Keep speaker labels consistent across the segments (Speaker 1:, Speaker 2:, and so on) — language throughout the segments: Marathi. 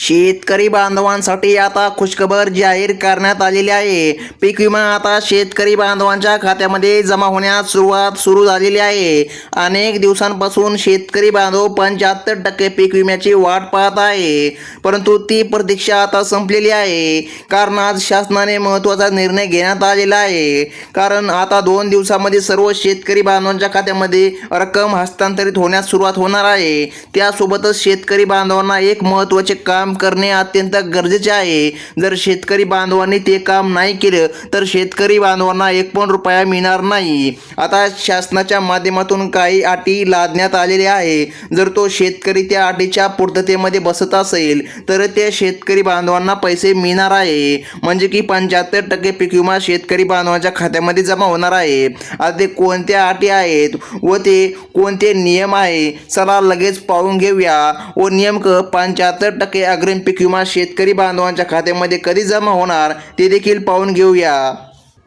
Speaker 1: शेतकरी बांधवांसाठी आता खुशखबर जाहीर करण्यात आलेली आहे। पीक विमा आता शेतकरी बांधवांच्या खात्यामध्ये जमा होण्यास सुरू झालेली आहे। अनेक दिवसांपासून शेतकरी बांधव 75% पीक विम्याची वाट पाहत आहे, परंतु ती प्रतीक्षा आता संपलेली आहे। कारण आज शासनाने महत्त्वाचा निर्णय घेण्यात आलेला आहे। कारण आता 2 दिवसांमध्ये सर्व शेतकरी बांधवांच्या खात्यामध्ये रक्कम हस्तांतरित होण्यास सुरुवात होणार आहे। त्यासोबतच शेतकरी बांधवांना एक महत्त्वाचे काम करणे अत्यंत गरजेचे आहे। जर शेतकरी बांधवांनी ते काम नाही केले तर शेतकरी बांधवांना एक पण रुपया मिळणार नाही। आता शासनाच्या माध्यमातून काही अटी लादण्यात आलेल्या आहे। जर तो शेतकरी त्या अटीच्या पूर्ततेमध्ये बसत असेल तर त्या शेतकरी बांधवांना पैसे मिळणार आहे। म्हणजे की 75% पीक विमा शेतकरी बांधवांच्या खात्यामध्ये जमा होणार आहे। आता ते कोणत्या अटी आहेत व ते कोणते नियम आहे, चला लगेच पाहून घेऊया। व नेमकं 75% अग्रिम पीक विमा शेतकरी बांधवांच्या खात्यामध्ये कधी जमा होणार ते देखील पाहून घेऊया।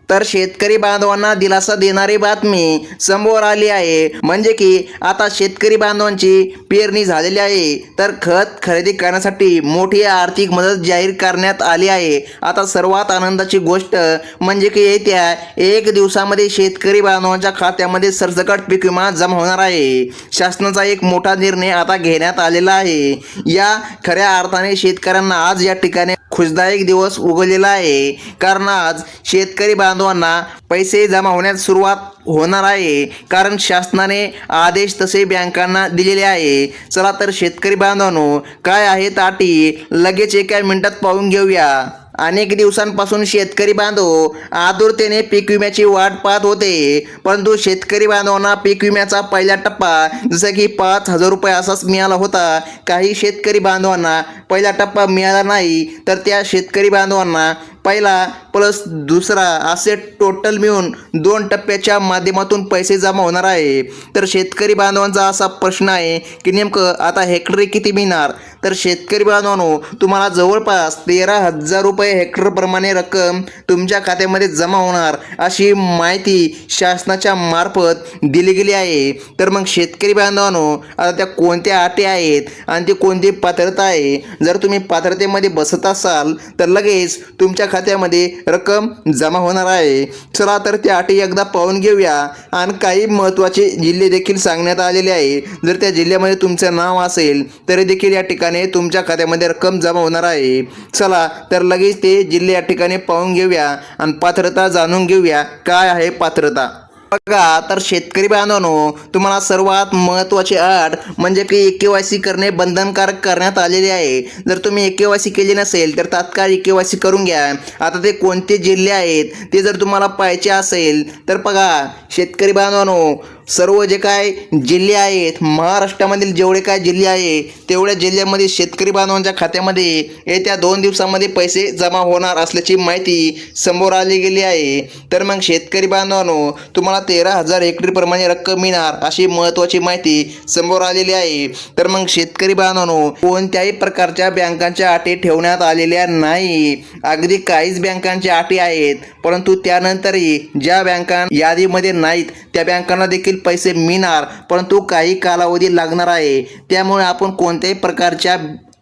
Speaker 1: तर शेतकरी बांधवांना दिलासा देणारी बातमी समोर आली आहे। म्हणजे की आता शेतकरी बांधवांची पेरणी झालेली आहे, तर खत खरेदी करण्यासाठी मोठी आर्थिक मदत जाहीर करण्यात आली आहे। आता सर्वात आनंदाची गोष्ट म्हणजे की येत्या 1 दिवसामध्ये शेतकरी बांधवांच्या खात्यामध्ये सरसकट पीक विमा जमा होणार आहे। शासनाचा एक मोठा निर्णय आता घेण्यात आलेला आहे। या खऱ्या अर्थाने शेतकऱ्यांना आज या ठिकाणी खुशदायक दिवस उगवलेला आहे। कारण आज शेतकरी बांधवांना पैसे जमा होण्यास सुरुवात होणार आहे। कारण शासनाने आदेश तसे बँकांना दिलेले आहे। चला तर शेतकरी बांधवांनो, काय आहेत अटी लगेच एका मिनिटात पाहून घेऊया। अनेक दिवसांपासून शेतकरी बांधव आतुरतेने पीक विम्याची वाट पाहत होते, परंतु शेतकरी बांधवांना पीक विम्याचा पहिला टप्पा जसं की 5,000 रुपये असाच मिळाला होता। काही शेतकरी बांधवांना पहिला टप्पा मिळाला नाही, तर त्या शेतकरी बांधवांना पहिला प्लस दुसरा असे टोटल मिळून 2 टप्प्याच्या माध्यमातून पैसे जमा होणार आहे। तर शेतकरी बांधवांचा असा प्रश्न आहे की नेमकं आता हेक्टरी किती मिळणार? तर शेतकरी बांधवांनो, तुम्हाला जवळपास 13,000 रुपये हेक्टरप्रमाणे रक्कम तुमच्या खात्यामध्ये जमा होणार अशी माहिती शासनाच्या मार्फत दिली गेली आहे। तर मग शेतकरी बांधवांनो, आता त्या कोणत्या अटी आहेत आणि ती कोणती पात्रता आहे? जर तुम्ही पात्रतेमध्ये बसत असाल तर लगेच तुमच्या खात्यामध्ये रक्कम जमा होणार आहे। चला तर त्या अटी एकदा पाहून घेऊया। आणि काही महत्त्वाचे जिल्हे देखील सांगण्यात आलेले आहे। जर त्या जिल्ह्यामध्ये तुमचं नाव असेल तरी देखील या ठिकाणी तुमच्या खात्यामध्ये रक्कम जमा होणार आहे। चला तर लगेच ते जिल्हे या ठिकाणी पाहून घेऊया आणि पात्रता जाणून घेऊया, काय आहे पात्रता। बघा, तर शेतकरी बांधवांनो, तुम्हाला सर्वात महत्त्वाची अट म्हणजे की KYC करणे बंधनकारक करण्यात आलेले आहे। जर तुम्ही KYC केली नसेल तर तात्काळ KYC करून घ्या। आता ते कोणते जिल्हे आहेत ते जर तुम्हाला पाहायचे असेल तर बघा, शेतकरी बांधवांनो, सर्व जे काय जिल्हे आहेत, महाराष्ट्रामधील जेवढे काय जिल्हे आहेत तेवढ्या जिल्ह्यामध्ये शेतकरी बांधवांच्या खात्यामध्ये येत्या 2 दिवसांमध्ये पैसे जमा होणार असल्याची माहिती समोर आली गेली आहे। तर मग शेतकरी बांधवांनो, तुम्हाला 13,000 हेक्टरप्रमाणे रक्कम मिळणार अशी महत्त्वाची माहिती समोर आलेली आहे। तर मग शेतकरी बांधवांनो, कोणत्याही प्रकारच्या बँकांच्या अटी ठेवण्यात आलेल्या नाही। अगदी काहीच बँकांच्या अटी आहेत, परंतु त्यानंतरही ज्या बँका यादीमध्ये नाहीत त्या बँकांना देखील पैसे मिळणार, परंतु काही कालावधी लागणार आहे। त्यामुळे आपण कोणत्याही प्रकारच्या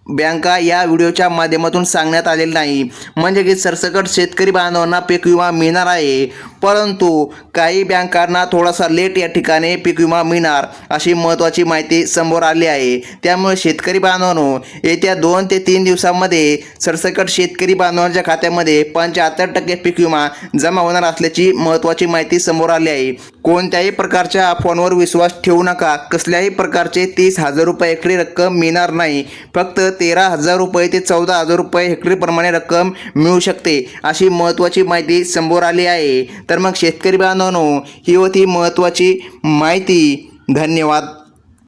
Speaker 1: बँका या व्हिडिओच्या माध्यमातून सांगण्यात आलेले नाही। म्हणजे की सरसकट शेतकरी बांधवांना पीक विमा मिळणार आहे, परंतु काही बँकांना थोडासा लेट या ठिकाणी पीक विमा मिळणार अशी महत्त्वाची माहिती समोर आली आहे। त्यामुळे शेतकरी बांधवांनो, येत्या 2 ते 3 दिवसांमध्ये सरसकट शेतकरी बांधवांच्या खात्यामध्ये 75% पीक विमा जमा होणार असल्याची महत्त्वाची माहिती समोर आली आहे। कोणत्याही प्रकारच्या अफवांवर विश्वास ठेवू नका। कसल्याही प्रकारचे 30,000 रुपये हेक्टरी रक्कम मिळणार नाही। फक्त 13,000 रुपये ते 14,000 रुपये हेक्टरीप्रमाणे रक्कम मिळू शकते अशी महत्त्वाची माहिती समोर आली आहे। तर मग शेतकरी बांधवांनो, ही होती महत्त्वाची माहिती। धन्यवाद।